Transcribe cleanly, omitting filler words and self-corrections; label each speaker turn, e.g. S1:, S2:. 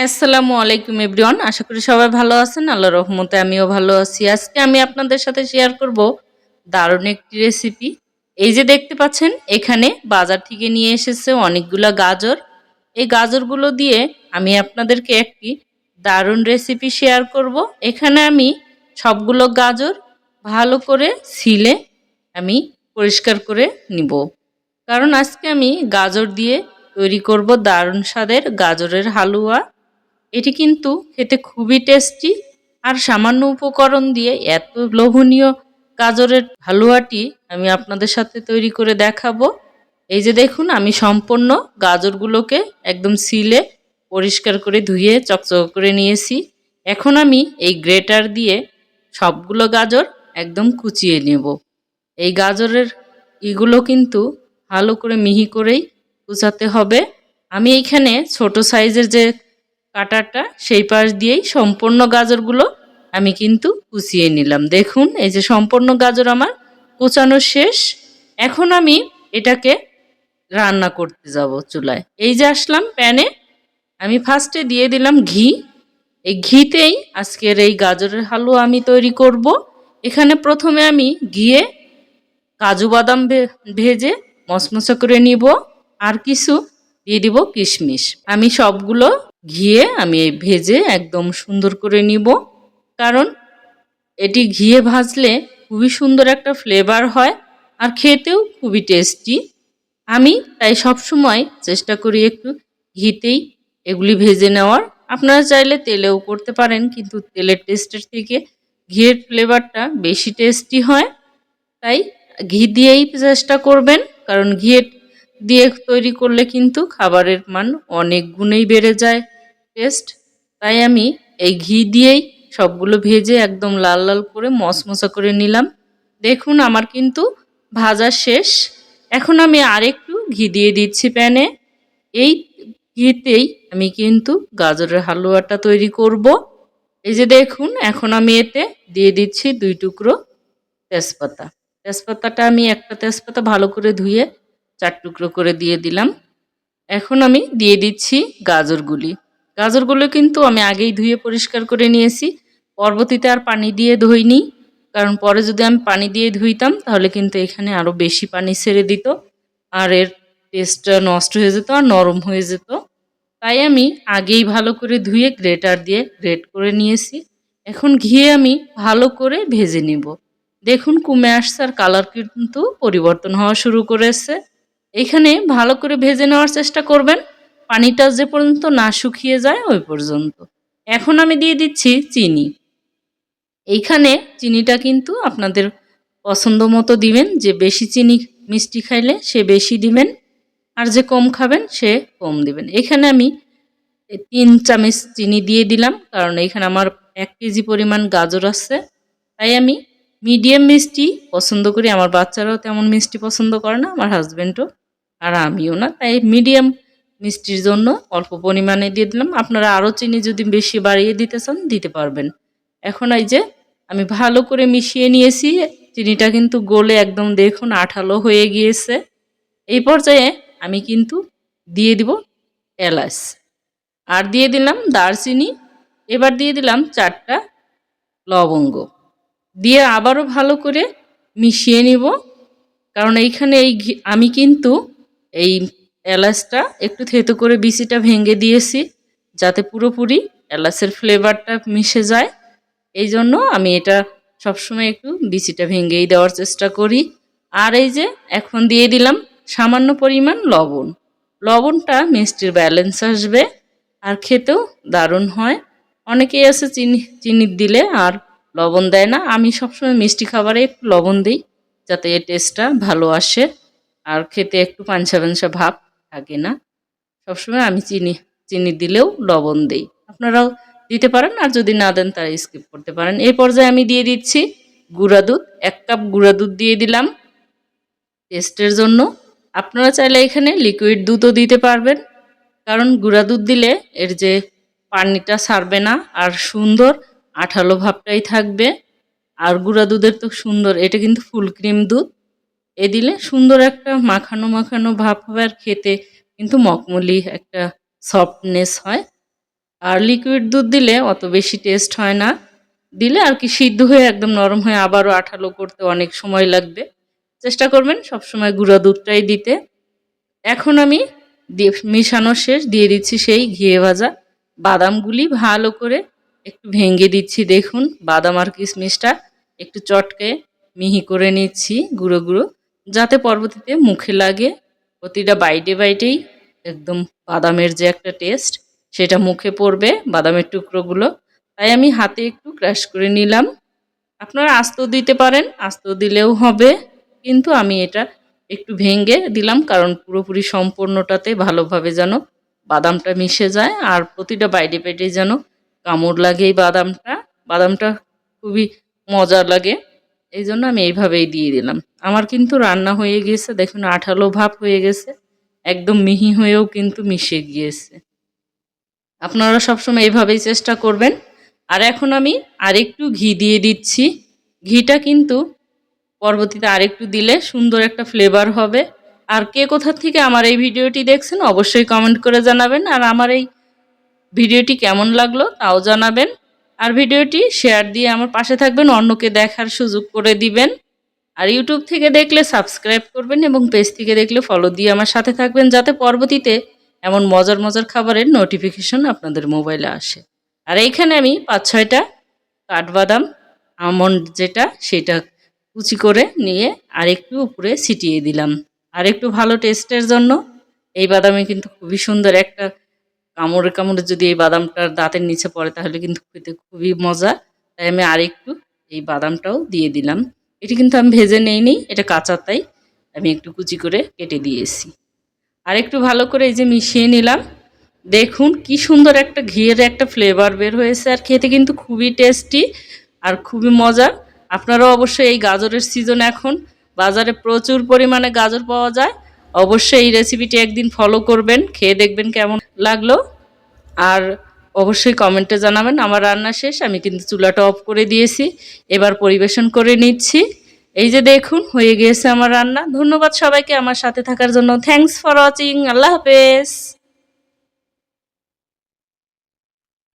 S1: আসসালামু আলাইকুম এভরিওয়ান। আশা করি সবাই ভালো আছেন। আল্লাহর রহমতে আমিও ভালো আছি। আজকে আমি আপনাদের সাথে শেয়ার করব দারুণ একটি রেসিপি। এই যে দেখতে পাচ্ছেন, এখানে বাজার থেকে নিয়ে এসেছে অনেকগুলা গাজর। এই গাজরগুলো দিয়ে আমি আপনাদেরকে একটি দারুণ রেসিপি শেয়ার করব। এখানে আমি সবগুলো গাজর ভালো করে ছিলে আমি পরিষ্কার করে নিব, কারণ আজকে আমি গাজর দিয়ে তৈরি করব দারুণ স্বাদের গাজরের হালুয়া। এটি কিন্তু খেতে খুবই টেস্টি, আর সামান্য উপকরণ দিয়ে এত লোভনীয় গাজরের হালুয়াটি আমি আপনাদের সাথে তৈরি করে দেখাবো। এই যে দেখুন, আমি সম্পূর্ণ গাজরগুলোকে একদম সিলে পরিষ্কার করে ধুয়ে চকচক করে নিয়েছি। এখন আমি এই গ্রেটার দিয়ে সবগুলো গাজর একদম কুচিয়ে নেব। এই গাজরের এগুলো কিন্তু ভালো করে মিহি করেই কুচাতে হবে। আমি এইখানে ছোট সাইজের যে কাটারটা সেই পাশ দিয়েই সম্পূর্ণ গাজরগুলো আমি কিন্তু কুচিয়ে নিলাম। দেখুন, এই যে সম্পূর্ণ গাজর আমার কুচানো শেষ। এখন আমি এটাকে রান্না করতে যাব চুলায়। এই যে আসলাম প্যানে, আমি ফার্স্টে দিয়ে দিলাম ঘি। এই ঘিতেই আজকের এই গাজরের হালুয়া আমি তৈরি করব। এখানে প্রথমে আমি ঘিয়ে কাজু বাদাম ভেজে মচমচা করে নিব, আর কিছু দিয়ে দিব কিশমিশ। আমি সবগুলো ঘিয়ে আমি ভেজে একদম সুন্দর করে নিব, কারণ এটি ঘিয়ে ভাজলে খুবই সুন্দর একটা ফ্লেভার হয়, আর খেতেও খুবই টেস্টি। আমি তাই সবসময় চেষ্টা করি একটু ঘিতেই এগুলি ভেজে নেওয়ার। আপনারা চাইলে তেলেও করতে পারেন, কিন্তু তেলের টেস্টের থেকে ঘিয়ের ফ্লেভারটা বেশি টেস্টি হয়। তাই ঘি দিয়েই চেষ্টা করবেন, কারণ ঘি দিয়ে তৈরি করলে কিন্তু খাবারের মান অনেক গুণেই বেড়ে যায় টেস্ট। তাই আমি এই ঘি দিয়েই সবগুলো ভেজে একদম লাল লাল করে মচমচা করে নিলাম। দেখুন, আমার কিন্তু ভাজা শেষ। এখন আমি আরেকটু ঘি দিয়ে দিচ্ছি প্যানে। এই ঘিতেই আমি কিন্তু গাজরের হালুয়াটা তৈরি করব। এই যে দেখুন, এখন আমি এতে দিয়ে দিচ্ছি 2 টুকরো তেজপাতা। তেজপাতাটা আমি একটা তেজপাতা ভালো করে ধুয়ে 4 টুকরো করে দিয়ে দিলাম। এখন আমি দিয়ে দিচ্ছি গাজরগুলি। গাজরগুলো কিন্তু আমি আগেই ধুয়ে পরিষ্কার করে নিয়েছি। পরবর্তীতে আর পানি দিয়ে ধুইনি, কারণ পরে যদি আমি পানি দিয়ে ধুইতাম তাহলে কিন্তু এখানে আরও বেশি পানি ছেড়ে দিত, আর এর টেস্টটা নষ্ট হয়ে যেত আর নরম হয়ে যেত। তাই আমি আগেই ভালো করে ধুয়ে গ্রেটার দিয়ে গ্রেট করে নিয়েছি। এখন ঘিয়ে আমি ভালো করে ভেজে নিব। দেখুন, কমে আসছে আর কালার কিন্তু পরিবর্তন হওয়া শুরু করেছে। এইখানে ভালো করে ভেজে নেওয়ার চেষ্টা করবেন, পানিটা যে পর্যন্ত না শুকিয়ে যায় ওই পর্যন্ত। এখন আমি দিয়ে দিচ্ছি চিনি। এইখানে চিনিটা কিন্তু আপনাদের পছন্দ মতো দিবেন, যে বেশি চিনি মিষ্টি খাইলে সে বেশি দিবেন, আর যে কম খাবেন সে কম দিবেন। এখানে আমি 3 চামচ চিনি দিয়ে দিলাম, কারণ এখানে আমার 1 কেজি পরিমাণ গাজর আছে। তাই আমি মিডিয়াম মিষ্টি পছন্দ করি। আমার বাচ্চারাও তেমন মিষ্টি পছন্দ করে না, আমার হাজব্যান্ডও, আর আমিও না। তাই মিডিয়াম মিষ্টির জন্য অল্প পরিমাণে দিয়ে দিলাম। আপনারা আরও চিনি যদি বেশি বাড়িয়ে দিতে চান দিতে পারবেন। এখন এই যে আমি ভালো করে মিশিয়ে নিয়েছি। চিনিটা কিন্তু গলে একদম দেখুন আঠালো হয়ে গিয়েছে। এই পর্যায়ে আমি কিন্তু দিয়ে দিব এলাচ, আর দিয়ে দিলাম দারচিনি। এবার দিয়ে দিলাম 4টা লবঙ্গ, দিয়ে আবারও ভালো করে মিশিয়ে নিব। কারণ এইখানে আমি কিন্তু এই এলাচটা একটু থেতো করে বিচিটা ভেঙে দিয়েছি, যাতে পুরোপুরি এলাচের ফ্লেভারটা মিশে যায়। এই জন্য আমি এটা সবসময় একটু বিচিটা ভেঙেই দেওয়ার চেষ্টা করি। আর এই যে এখন দিয়ে দিলাম সামান্য পরিমাণ লবণ। লবণটা মিষ্টির ব্যালেন্স আসবে, আর খেতেও দারুণ হয়। অনেকেই আছে চিনি দিলে আর লবণ দেয় না। আমি সবসময় মিষ্টি খাবারে একটু লবণ দিই, যাতে এর টেস্টটা ভালো আসে, আর খেতে একটু পানসা পানসা ভাব থাকে না। সবসময় আমি চিনি দিলেও লবণ দিই। আপনারাও দিতে পারেন, আর যদি না দেন তারা স্কিপ করতে পারেন। এই পর্যায়ে আমি দিয়ে দিচ্ছি গুঁড়া দুধ। 1 কাপ গুঁড়া দুধ দিয়ে দিলাম টেস্টের জন্য। আপনারা চাইলে এখানে লিকুইড দুধও দিতে পারবেন, কারণ গুঁড়া দুধ দিলে এর যে পানিটা ছাড়বে না, আর সুন্দর আঠালো ভাবটাই থাকবে। আর গুঁড়া দুধের তো সুন্দর, এটা কিন্তু ফুল ক্রিম দুধ, এ দিলে সুন্দর একটা মাখানো মাখানো ভাব হবে, আর খেতে কিন্তু মখমলি একটা সফটনেস হয়। আর লিকুইড দুধ দিলে অত বেশি টেস্ট হয় না, দিলে আর কি সিদ্ধ হয়ে একদম নরম হয়ে আবারও আঠালো করতে অনেক সময় লাগবে। চেষ্টা করবেন সবসময় গুঁড়া দুধটাই দিতে। এখন আমি মিশানো শেষ, দিয়ে দিচ্ছি সেই ঘিয়ে ভাজা বাদামগুলি ভালো করে একটু ভেঙে দিচ্ছি। দেখুন বাদাম আর কিশমিশটা একটু চটকে মিহি করে নিচ্ছি গুঁড়ো গুঁড়ো, যাতে পরবর্তীতে মুখে লাগে। প্রতিটা বাইটেই একদম বাদামের যে একটা টেস্ট সেটা মুখে পড়বে বাদামের টুকরোগুলো। তাই আমি হাতে একটু ক্রাশ করে নিলাম। আপনারা আস্ত দিতে পারেন, আস্ত দিলেও হবে, কিন্তু আমি এটা একটু ভেঙে দিলাম, কারণ পুরোপুরি সম্পূর্ণটাতে ভালোভাবে যেন বাদামটা মিশে যায় আর প্রতিটা বাইটে যেন কামড় লাগে এই বাদামটা খুবই মজার লাগে। এই জন্য আমি এইভাবেই দিয়ে দিলাম। আমার কিন্তু রান্না হয়ে গিয়েছে, দেখুন আঠালো ভাব হয়ে গেছে, একদম মিহি হয়েও কিন্তু মিশে গিয়েছে। আপনারা সবসময় এইভাবেই চেষ্টা করবেন। আর এখন আমি আরেকটু ঘি দিয়ে দিচ্ছি। ঘিটা কিন্তু পরবর্তীতে আরেকটু দিলে সুন্দর একটা ফ্লেভার হবে। আর কে কোথা থেকে আমার এই ভিডিওটি দেখছেন অবশ্যই কমেন্ট করে জানাবেন। আর আমার এই ভিডিওটি কেমন লাগলো তাও জানাবেন। আর ভিডিওটি শেয়ার দিয়ে আমার পাশে থাকবেন, অন্যকে দেখার সুযোগ করে দিবেন। আর ইউটিউব থেকে দেখলে সাবস্ক্রাইব করবেন এবং পেজ থেকে দেখলে ফলো দিয়ে আমার সাথে থাকবেন, যাতে পরবর্তীতে এমন মজার মজার খাবারের নোটিফিকেশন আপনাদের মোবাইলে আসে। আর এইখানে আমি 5-6টা কাঠবাদাম আমন্ড যেটা সেটা কুচি করে নিয়ে আরেকটু উপরে ছিটিয়ে দিলাম। আর একটু ভালো টেস্টের জন্য এই বাদামে কিন্তু খুবই সুন্দর একটা কামড়ে কামড়ে যদি এই বাদামটার দাঁতের নিচে পড়ে তাহলে কিন্তু খেতে খুবই মজা। তাই আমি আরেকটু এই বাদামটাও দিয়ে দিলাম। এটি কিন্তু আমি ভেজে নেইনি, এটা কাঁচা, তাই আমি একটু কুচি করে কেটে দিয়েছি। আর একটু ভালো করে এই যে মিশিয়ে নিলাম। দেখুন কি সুন্দর একটা ঘিয়ের একটা ফ্লেভার বের হয়েছে, আর খেতে কিন্তু খুবই টেস্টি আর খুবই মজার। আপনারাও অবশ্যই এই গাজরের সিজন, এখন বাজারে প্রচুর পরিমাণে গাজর পাওয়া যায়, অবশ্যই এই রেসিপিটি একদিন ফলো করবেন, খেয়ে দেখবেন কেমন লাগলো। আর অবশ্যই কমেন্টে জানাবেন। আমার রান্না শেষ, আমি কিন্তু চুলাটা অফ করে দিয়েছি, এবার পরিবেশন করে নিচ্ছি। এই যে দেখুন হয়ে গিয়েছে আমার রান্না। ধন্যবাদ সবাইকে আমার সাথে থাকার জন্য। Thanks for watching. আল্লাহ হাফেজ।